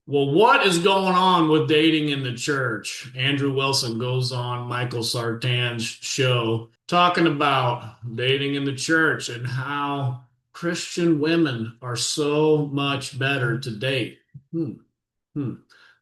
Well, what is going on with dating in the church? Andrew Wilson goes on Michael Sartan's show talking about dating in the church and how Christian women are so much better to date. Hmm. Hmm.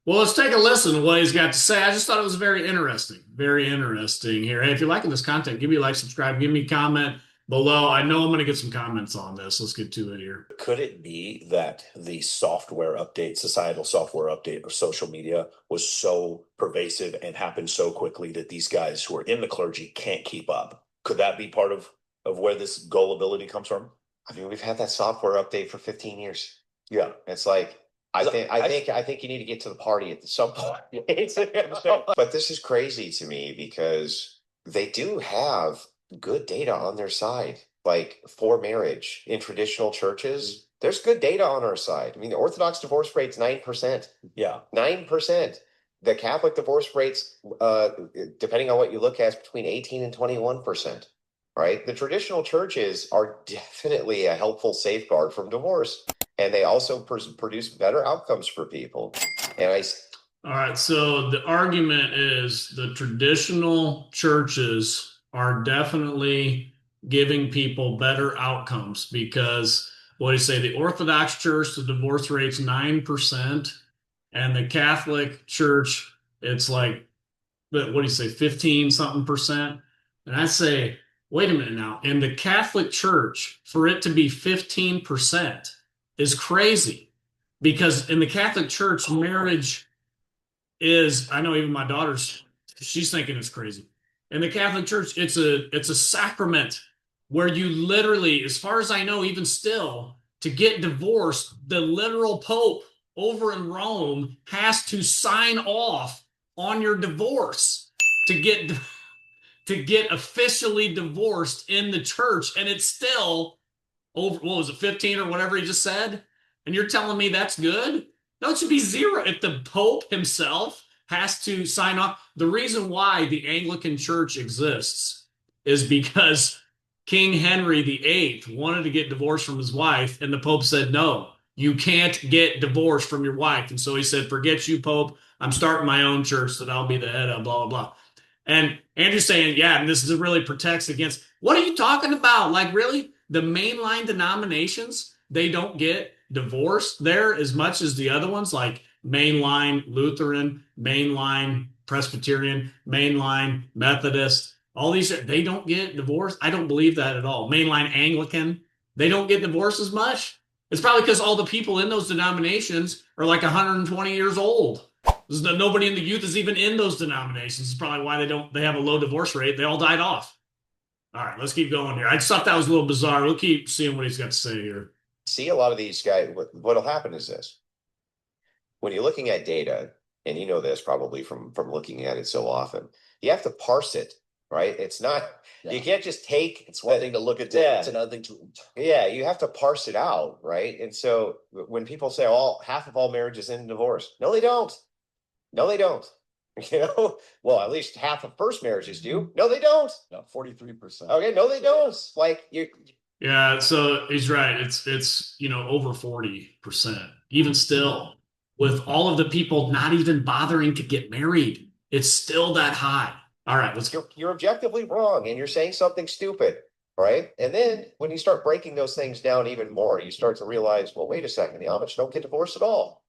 Well, let's take a listen to what he's got to say. I just thought it was very interesting. Very interesting here. Hey, if you're liking this content, give me a like, subscribe, give me a comment below. I know I'm going to get some comments on this. Let's get to it here. Could it be that the software update, societal software update of social media was so pervasive and happened so quickly that these guys who are in the clergy can't keep up? Could that be part of where this gullibility comes from? I mean, we've had that software update for 15 years. Yeah. It's like I think you need to get to the party at some point. But this is crazy to me because they do have good data on their side. Like for marriage in traditional churches, there's good data on our side. I mean, the Orthodox divorce rate's 9%. Yeah. 9%. The Catholic divorce rates, depending on what you look at, is between 18 and 21%. Right? The traditional churches are definitely a helpful safeguard from divorce, and they also produce better outcomes for people. And All right, so the argument is the traditional churches are definitely giving people better outcomes because what do you say? The Orthodox Church, the divorce rate's 9%, and the Catholic Church, it's like, what do you say, 15 something percent? And I say, wait a minute now. In the Catholic Church, for it to be 15% is crazy because in the Catholic Church, marriage is, I know even my daughter's, she's thinking it's crazy. In the Catholic Church, it's a sacrament where you literally, as far as I know, even still, to get divorced, the literal Pope over in Rome has to sign off on your divorce to get officially divorced in the church, and it's still over. What was it, 15 or whatever he just said? And you're telling me that's good? No, it should be zero. If the Pope himself has to sign off, the reason why the Anglican Church exists is because King Henry VIII wanted to get divorced from his wife, and the Pope said, no, you can't get divorced from your wife. And so he said, forget you, Pope. I'm starting my own church that I'll be the head of, blah, blah, blah. And Andrew's saying, yeah, and this really protects against, what are you talking about? Like, really? The mainline denominations, they don't get divorced there as much as the other ones, like mainline Lutheran, mainline Presbyterian, mainline Methodist, all these, they don't get divorced. I don't believe that at all. Mainline Anglican, they don't get divorced as much. It's probably because all the people in those denominations are like 120 years old. Nobody in the youth is even in those denominations. It's probably why they have a low divorce rate. They all died off. All right, let's keep going here. I just thought that was a little bizarre. We'll keep seeing what he's got to say here. see a lot of these guys. What'll happen is this: when you're looking at data, and you know this probably from looking at it so often, you have to parse it, right? It's not, you can't just take, It's one thing to look at data, it's another thing to yeah, you have to parse it out, right? And so when people say half of all marriages end in divorce, no, they don't. No, they don't. Well, at least half of first marriages do. No, they don't. no, 43%. Okay, no, they don't. Like you, Yeah, so he's right. It's over 40%. Even still, with all of the people not even bothering to get married, it's still that high. All right, let's go. you're objectively wrong, and you're saying something stupid, right? And then when you start breaking those things down even more, you start to realize, well, wait a second, the Amish don't get divorced at all.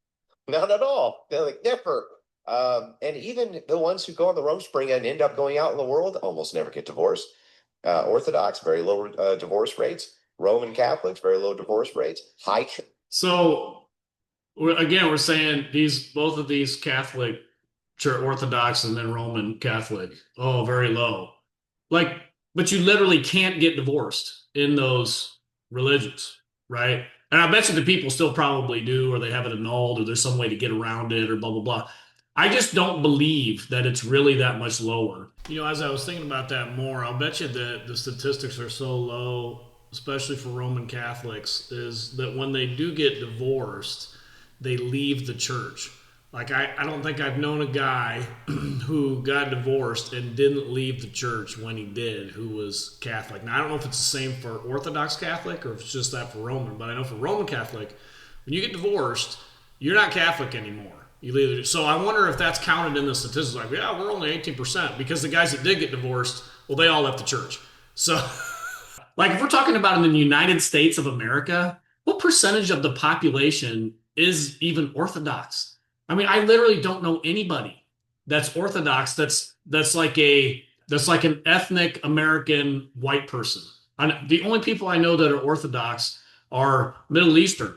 Not at all. They're like never. And even the ones who go on the Rome Spring and end up going out in the world almost never get divorced. Orthodox, very low divorce rates. Roman Catholics, very low divorce rates. High. So we're saying both of these Catholic, Church Orthodox, and then Roman Catholic, oh, very low. Like, but you literally can't get divorced in those religions, right? And I bet you the people still probably do, or they have it annulled, or there's some way to get around it, or blah blah blah. I just don't believe that it's really that much lower. As I was thinking about that more, I'll bet you that the statistics are so low, especially for Roman Catholics, is that when they do get divorced, they leave the church. Like, I don't think I've known a guy who got divorced and didn't leave the church when he did, who was Catholic. Now, I don't know if it's the same for Orthodox Catholic or if it's just that for Roman, but I know for Roman Catholic, when you get divorced, you're not Catholic anymore. So I wonder if that's counted in the statistics. Like, yeah, we're only 18% because the guys that did get divorced, well, they all left the church. So, like, if we're talking about in the United States of America, what percentage of the population is even Orthodox? I mean, I literally don't know anybody that's Orthodox. That's like an ethnic American white person. The only people I know that are Orthodox are Middle Eastern.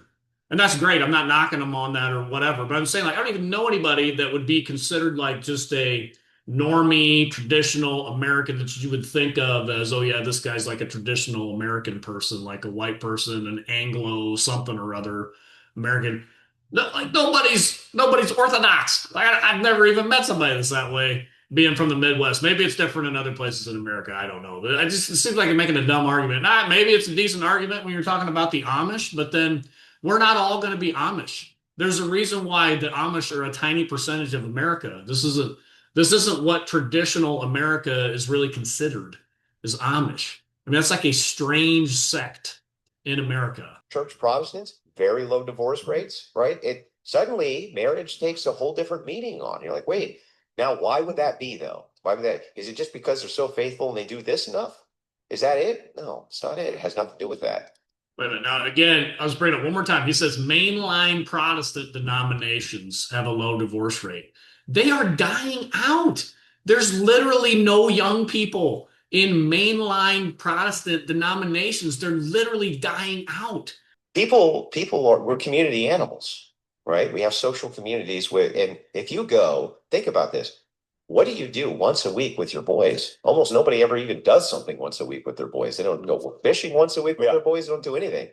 And that's great. I'm not knocking them on that or whatever. But I'm saying, like, I don't even know anybody that would be considered like just a normie, traditional American that you would think of as, oh, yeah, this guy's like a traditional American person, like a white person, an Anglo something or other American. No, like nobody's Orthodox. I've never even met somebody that's that way. Being from the Midwest, maybe it's different in other places in America. I don't know, but it seems like I'm making a dumb argument. Maybe it's a decent argument when you're talking about the Amish, but then we're not all going to be Amish. There's a reason why the Amish are a tiny percentage of America. This isn't what traditional America is really considered as Amish. I mean, that's like a strange sect in America. Church Protestants, very low divorce rates, right? It suddenly marriage takes a whole different meaning on. You're like, wait, now why would that be though? Why would that? Is it just because they're so faithful and they do this enough? Is that it? No, it's not it. It has nothing to do with that. Wait a minute. Now, again, I was bringing it up one more time. He says mainline Protestant denominations have a low divorce rate. They are dying out. There's literally no young people in mainline Protestant denominations. They're literally dying out. We're community animals, right? We have social communities and if you go, think about this. What do you do once a week with your boys? Almost nobody ever even does something once a week with their boys. They don't go fishing once a week with their boys. They don't do anything.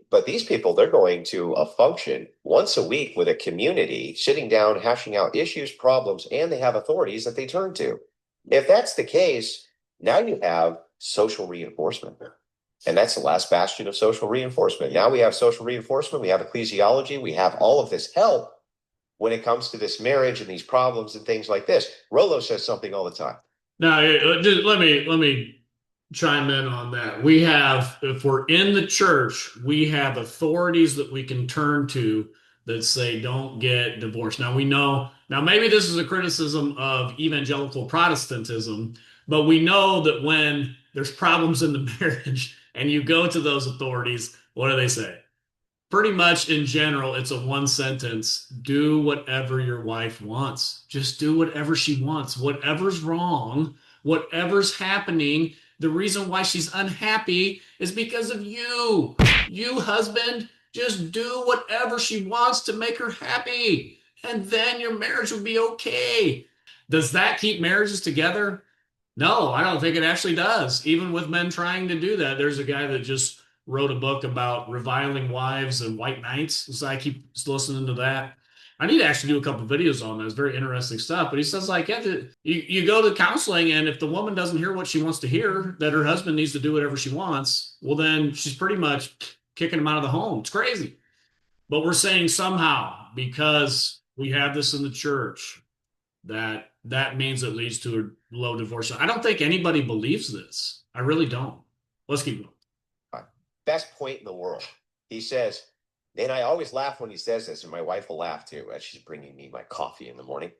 But these people, they're going to a function once a week with a community, sitting down, hashing out issues, problems, and they have authorities that they turn to. If that's the case, now you have social reinforcement. And that's the last bastion of social reinforcement. Now we have social reinforcement, we have ecclesiology, we have all of this help when it comes to this marriage and these problems and things like this. Rolo says something all the time. Now, let me chime in on that. If we're in the church, we have authorities that we can turn to that say don't get divorced. Now maybe this is a criticism of evangelical Protestantism, but we know that when there's problems in the marriage and you go to those authorities, what do they say? Pretty much in general, it's a one sentence: do whatever your wife wants. Just do whatever she wants. Whatever's wrong, whatever's happening, the reason why she's unhappy is because of you. You, husband, just do whatever she wants to make her happy, and then your marriage will be okay. Does that keep marriages together? No, I don't think it actually does. Even with men trying to do that, there's a guy that just wrote a book about reviling wives and white knights. So I keep listening to that. I need to actually do a couple videos on that. It's very interesting stuff. But he says, like, yeah, you go to counseling, and if the woman doesn't hear what she wants to hear, that her husband needs to do whatever she wants, well, then she's pretty much kicking him out of the home. It's crazy. But we're saying somehow, because we have this in the church, that means it leads to a low divorce. I don't think anybody believes this. I really don't. Let's keep going. Best point in the world. He says, and I always laugh when he says this, and my wife will laugh too as she's bringing me my coffee in the morning.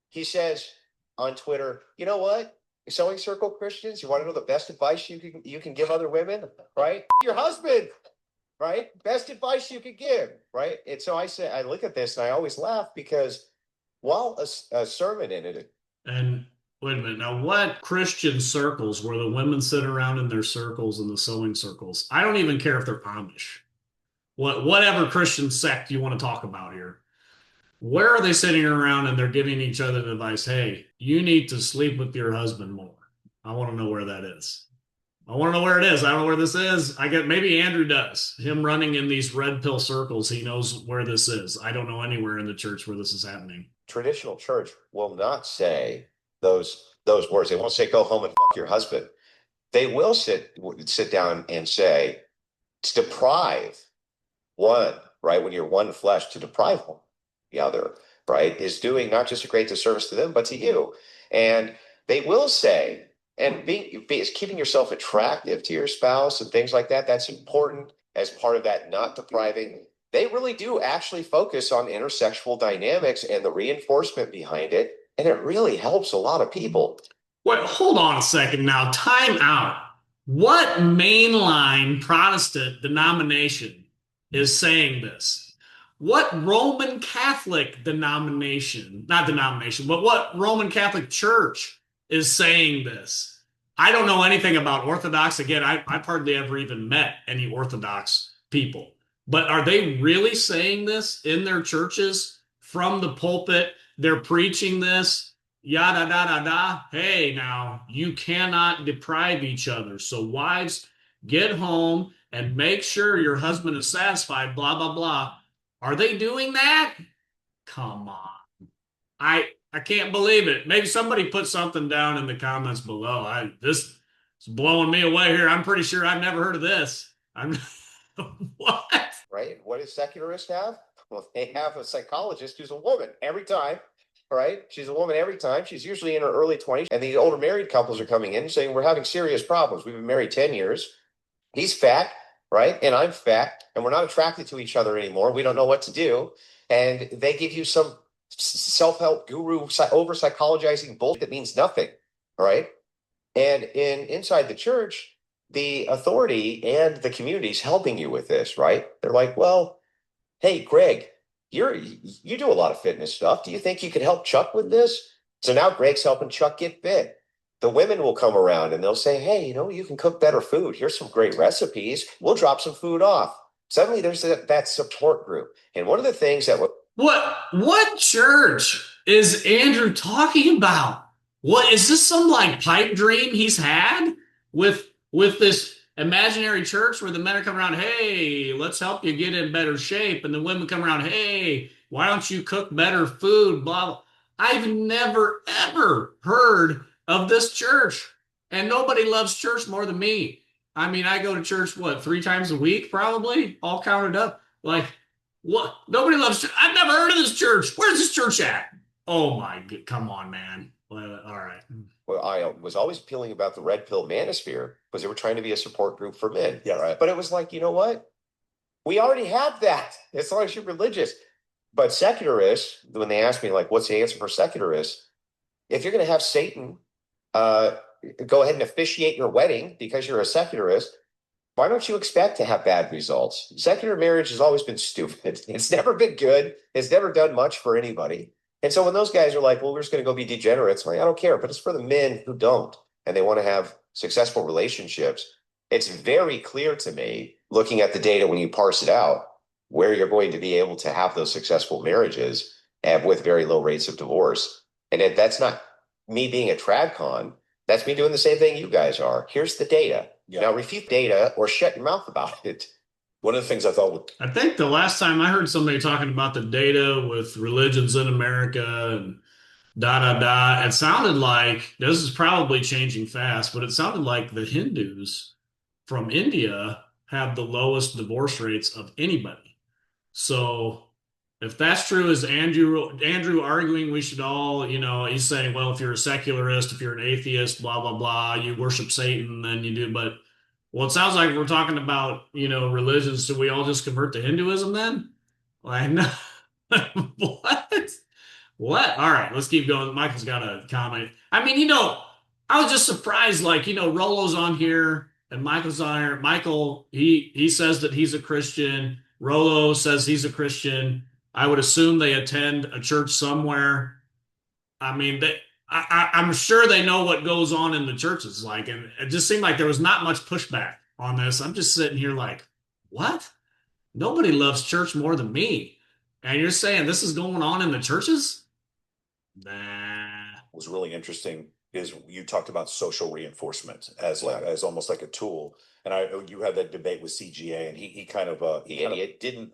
He says on Twitter, you know what? Sewing Circle Christians, you want to know the best advice you can give other women, right? Your husband, right? Best advice you could give, right? And so I look at this and I always laugh because while a sermon in it. And wait a minute. Now, what Christian circles where the women sit around in their circles in the sewing circles? I don't even care if they're Amish. Whatever Christian sect you want to talk about here. Where are they sitting around and they're giving each other the advice? Hey, you need to sleep with your husband more. I want to know where that is. I want to know where it is. I don't know where this is. I get maybe Andrew does. Him running in these red pill circles, he knows where this is. I don't know anywhere in the church where this is happening. Traditional church will not say those words. They won't say go home and fuck your husband. They will sit down and say to deprive one, right? When you're one flesh, to deprive one, the other, right, is doing not just a great disservice to them, but to you. And they will say, and is keeping yourself attractive to your spouse and things like that. That's important as part of that not depriving they really do actually focus on intersexual dynamics and the reinforcement behind it. And it really helps a lot of people. Wait, hold on a second now. Time out. What mainline Protestant denomination is saying this? What Roman Catholic denomination, not denomination, but what Roman Catholic Church is saying this? I don't know anything about Orthodox. Again, I've hardly ever even met any Orthodox people. But are they really saying this in their churches from the pulpit? They're preaching this, yada, da, da, da. Hey, now you cannot deprive each other. So, wives, get home and make sure your husband is satisfied, blah, blah, blah. Are they doing that? Come on. I can't believe it. Maybe somebody put something down in the comments below. This is blowing me away here. I'm pretty sure I've never heard of this. I'm what? Right? What does secularists have? Well, they have a psychologist who's a woman every time. Right? She's a woman every time. She's usually in her early 20s. And these older married couples are coming in saying, we're having serious problems. We've been married 10 years. He's fat, right? And I'm fat, and we're not attracted to each other anymore. We don't know what to do. And they give you some self-help guru over psychologizing bullshit that means nothing. Right? And inside the church, the authority and the community is helping you with this, right? They're like, well, hey, Greg, you do a lot of fitness stuff. Do you think you could help Chuck with this? So now Greg's helping Chuck get fit. The women will come around and they'll say, hey, you can cook better food. Here's some great recipes. We'll drop some food off. Suddenly there's that support group. And one of the things that what church is Andrew talking about? What is this, some like pipe dream he's had with this imaginary church where the men are coming around, hey, let's help you get in better shape, and the women come around, hey, why don't you cook better food, blah, blah. I've never ever heard of this church, and nobody loves church more than me. I mean, I go to church 3 times a week, probably, all counted up. Like, what? Nobody loves church. I've never heard of this church. Where's this church at? Oh my God, come on, man. Well, all right. Well, I was always appealing about the red pill manosphere because they were trying to be a support group for men. Yeah. Right. But it was like, you know what? We already have that. As long as you're religious. But secularists, when they ask me, like, what's the answer for secularists? If you're going to have Satan go ahead and officiate your wedding because you're a secularist, why don't you expect to have bad results? Secular marriage has always been stupid. It's never been good. It's never done much for anybody. And so when those guys are like, well, we're just going to go be degenerates, I'm like, I don't care. But it's for the men who don't, and they want to have successful relationships. It's very clear to me, looking at the data when you parse it out, where you're going to be able to have those successful marriages and with very low rates of divorce. And if that's not me being a tradcon, that's me doing the same thing you guys are. Here's the data. Yeah. Now refute data or shut your mouth about it. One of the things I think the last time I heard somebody talking about the data with religions in America and da da da, it sounded like, this is probably changing fast, but it sounded like the Hindus from India have the lowest divorce rates of anybody. So if that's true, is Andrew arguing we should all, he's saying, well, if you're a secularist, if you're an atheist, blah, blah, blah, you worship Satan, then you do. But, well, it sounds like we're talking about, religions. Should we all just convert to Hinduism then? Like, no. What? What? All right, let's keep going. Michael's got a comment. I mean, I was just surprised, like, Rollo's on here and Michael's on here. Michael, he says that he's a Christian. Rollo says he's a Christian. I would assume they attend a church somewhere. I mean, I'm sure they know what goes on in the churches. Like, and it just seemed like there was not much pushback on this. I'm just sitting here like, what? Nobody loves church more than me. And you're saying this is going on in the churches? Nah. Was really interesting is you talked about social reinforcement as almost like a tool. And you had that debate with CGA, and he kind of didn't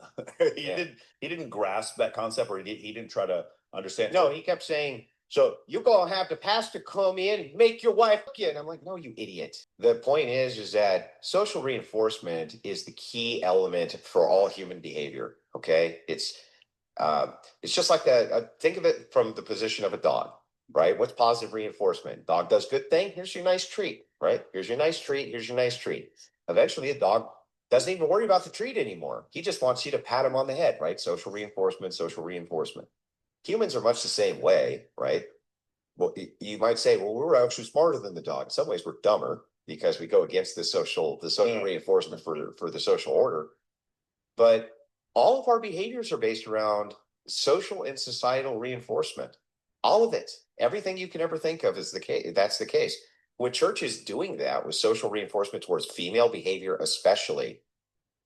he didn't grasp that concept, or he didn't try to understand. No, he kept saying, so you're gonna have the pastor come in and make your wife you. And I'm like, no, you idiot. The point is that social reinforcement is the key element for all human behavior. Okay, it's just like think of it from the position of a dog. Right? What's positive reinforcement? Dog does good thing. Here's your nice treat. Right? Here's your nice treat. Here's your nice treat. Eventually, a dog Doesn't even worry about the treat anymore. He just wants you to pat him on the head, right? Social reinforcement, social reinforcement. Humans are much the same way, right? Well, you might say, well, we're actually smarter than the dog. In some ways, we're dumber because we go against the social reinforcement for the social order. But all of our behaviors are based around social and societal reinforcement. All of it, everything you can ever think of is the case. That's the case. When church is doing that with social reinforcement towards female behavior, especially,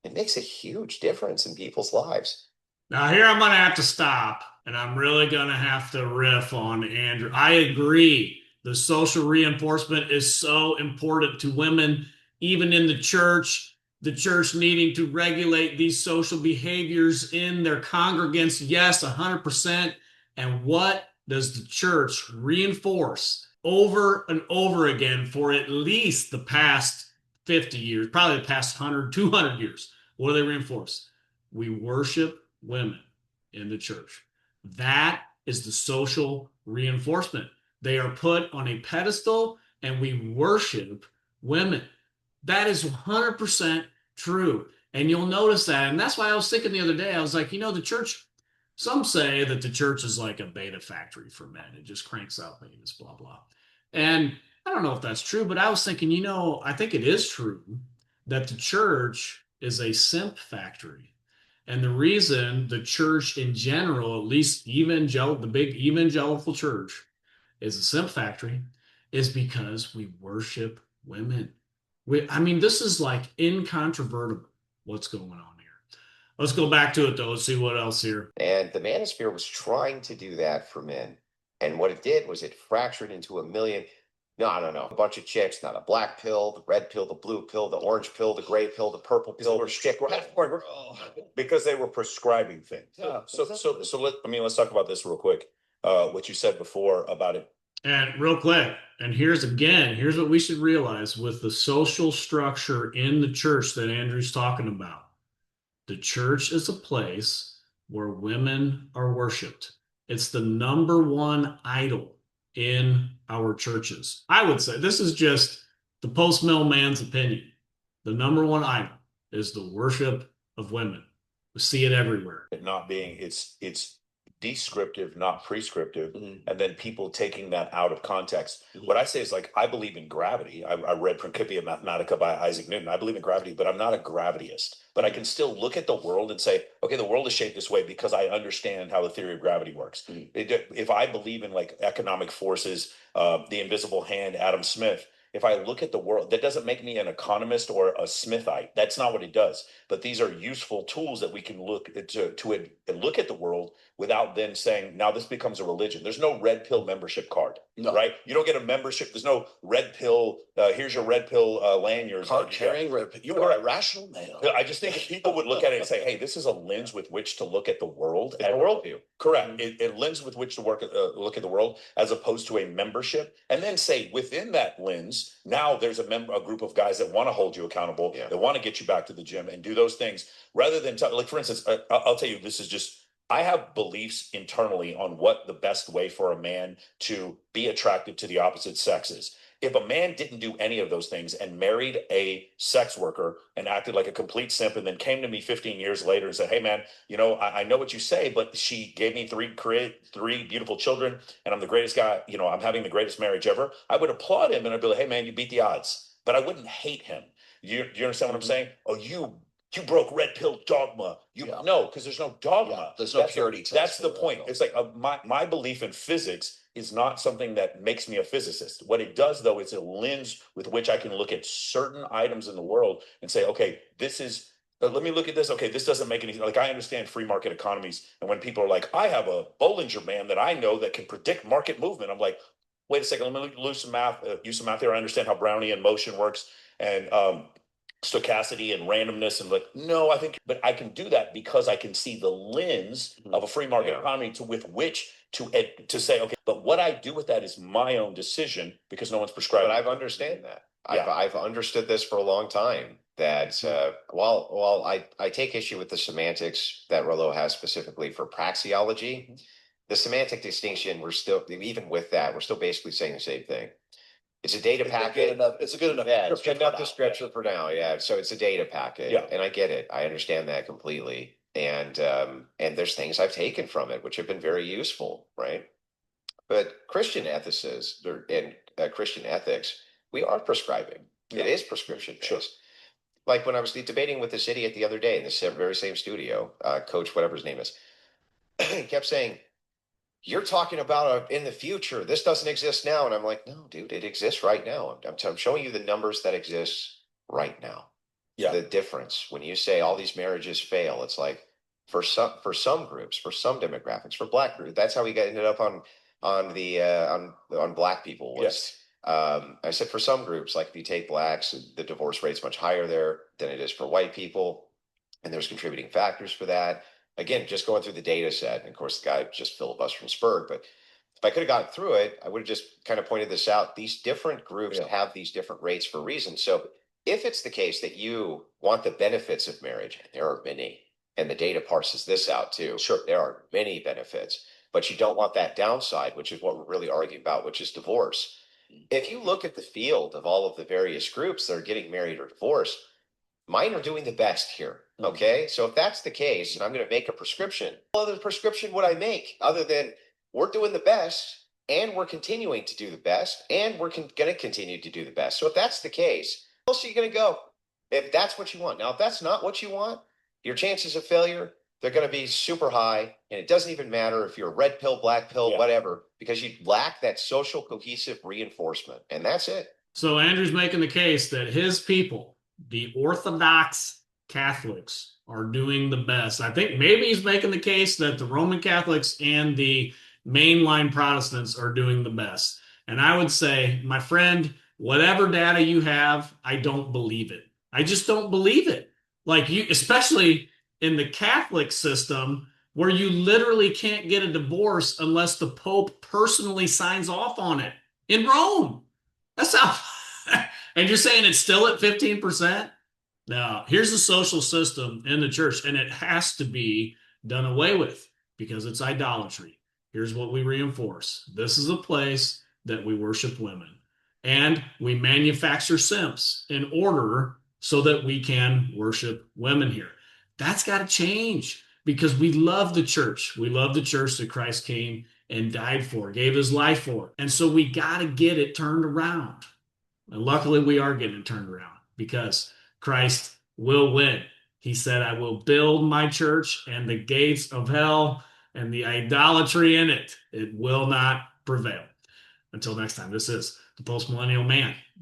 it makes a huge difference in people's lives. Now, here I'm going to have to stop, and I'm really going to have to riff on Andrew. I agree. The social reinforcement is so important to women, even in the church needing to regulate these social behaviors in their congregants. Yes, 100%. And what does the church reinforce over and over again for at least the past 50 years, probably the past 100, 200 years? What do they reinforce? We worship women in the church. That is the social reinforcement. They are put on a pedestal and we worship women. That is 100% true. And you'll notice that. And that's why I was thinking the other day, I was like, the church, some say that the church is like a beta factory for men. It just cranks out babies, blah, blah. And I don't know if that's true, but I was thinking, I think it is true that the church is a simp factory. And the reason the church in general, at least the big evangelical church, is a simp factory is because we worship women. This is like incontrovertible what's going on here. Let's go back to it though. Let's see what else here. And the manosphere was trying to do that for men. And what it did was it fractured into a million. No, a bunch of chicks, not a black pill, the red pill, the blue pill, the orange pill, the gray pill, the purple pill, because they were prescribing things. Yeah. Let's talk about this real quick. What you said before about it. And real quick, and here's what we should realize with the social structure in the church that Andrew's talking about. The church is a place where women are worshiped. It's the number one idol in our churches. I would say this is just the PostMillMan's opinion. The number one idol is the worship of women. We see it everywhere. It not being, it's descriptive, not prescriptive, and then people taking that out of context. What I say is I believe in gravity. I read Principia Mathematica by Isaac Newton. I believe in gravity, but I'm not a gravityist. But I can still look at the world and say, okay, the world is shaped this way because I understand how the theory of gravity works. If I believe in economic forces, the invisible hand, Adam Smith, if I look at the world, that doesn't make me an economist or a Smithite. That's not what it does. But these are useful tools that we can look at to look at the world without then saying, now this becomes a religion. There's no red pill membership card, right? You don't get a membership. There's no red pill. Here's your red pill lanyard. Card carrying red pill. You are a rational male. I just think people would look at it and say, hey, this is a lens with which to look at the world. It's a worldview. Correct. It lens with which to look at the world as opposed to a membership. And then say within that lens, now there's a group of guys that want to hold you accountable, that want to get you back to the gym and do those things rather than for instance, I'll tell you, this is just, I have beliefs internally on what the best way for a man to be attracted to the opposite sex is. If a man didn't do any of those things and married a sex worker and acted like a complete simp and then came to me 15 years later and said, hey man, I know what you say, but she gave me three beautiful children and I'm the greatest guy, I'm having the greatest marriage ever, I would applaud him and I'd be like, hey man, you beat the odds. But I wouldn't hate him. You understand what I'm saying? Oh, you broke red pill dogma. No, because there's no dogma. Yeah, there's no purity test. That's the point. It's like my belief in physics is not something that makes me a physicist. What it does, though, is a lens with which I can look at certain items in the world and say, okay, this is, let me look at this. Okay, this doesn't make any, I understand free market economies. And when people are like, I have a Bollinger Band that I know that can predict market movement. I'm like, wait a second, let me use some math here. I understand how Brownian motion works and stochasticity and randomness and no, I think, but I can do that because I can see the lens of a free market economy with which to say, okay, but what I do with that is my own decision because no one's prescribed. But I've understand that. I've understood this for a long time that while I take issue with the semantics that Rollo has specifically for praxeology, the semantic distinction, we're still, even with that, we're still basically saying the same thing. It's a data packet. It's a good enough. Yeah, it's good enough now. description for now. Yeah. So it's a data packet. Yeah. And I get it. I understand that completely. And there's things I've taken from it which have been very useful, right? But Christian ethicists and Christian ethics, we are prescribing. Yeah. It is prescription based. Sure. Like when I was debating with this idiot the other day in this very same studio, Coach, whatever his name is, he kept saying, "You're talking about in the future. This doesn't exist now." And I'm like, "No, dude, it exists right now. I'm showing you the numbers that exist right now." Yeah. The difference when you say all these marriages fail, it's like for some groups, for some demographics, for Black groups, that's how we ended up on the on Black people was. Yes. I said for some groups, like if you take Blacks, the divorce rate's much higher there than it is for white people, and there's contributing factors for that. Again, just going through the data set, and of course, the guy just filibustering Spurg, but if I could have gotten through it, I would have just kind of pointed this out. These different groups have these different rates for reasons. So if it's the case that you want the benefits of marriage, and there are many, and the data parses this out too. Sure. There are many benefits, but you don't want that downside, which is what we're really arguing about, which is divorce. If you look at the field of all of the various groups that are getting married or divorced, mine are doing the best here. Okay. So if that's the case, and I'm going to make a prescription, what other prescription would I make other than we're doing the best and we're continuing to do the best and we're going to continue to do the best? So if that's the case, where else are you going to go? If that's what you want. Now, if that's not what you want, your chances of failure, they're going to be super high. And it doesn't even matter if you're a red pill, black pill, whatever, because you lack that social cohesive reinforcement. And that's it. So Andrew's making the case that his people, the Orthodox Catholics, are doing the best. I think maybe he's making the case that the Roman Catholics and the mainline Protestants are doing the best. And I would say, my friend, whatever data you have, I don't believe it. I just don't believe it. Like you, especially in the Catholic system, where you literally can't get a divorce unless the Pope personally signs off on it in Rome. That's how. And you're saying it's still at 15%? Now, here's the social system in the church, and it has to be done away with because it's idolatry. Here's what we reinforce. This is a place that we worship women, and we manufacture simps in order so that we can worship women here. That's got to change because we love the church. We love the church that Christ came and died for, gave his life for. And so we got to get it turned around. And luckily, we are getting it turned around because Christ will win. He said, "I will build my church, and the gates of hell and the idolatry in it, it will not prevail." Until next time, this is the Postmillennial Man.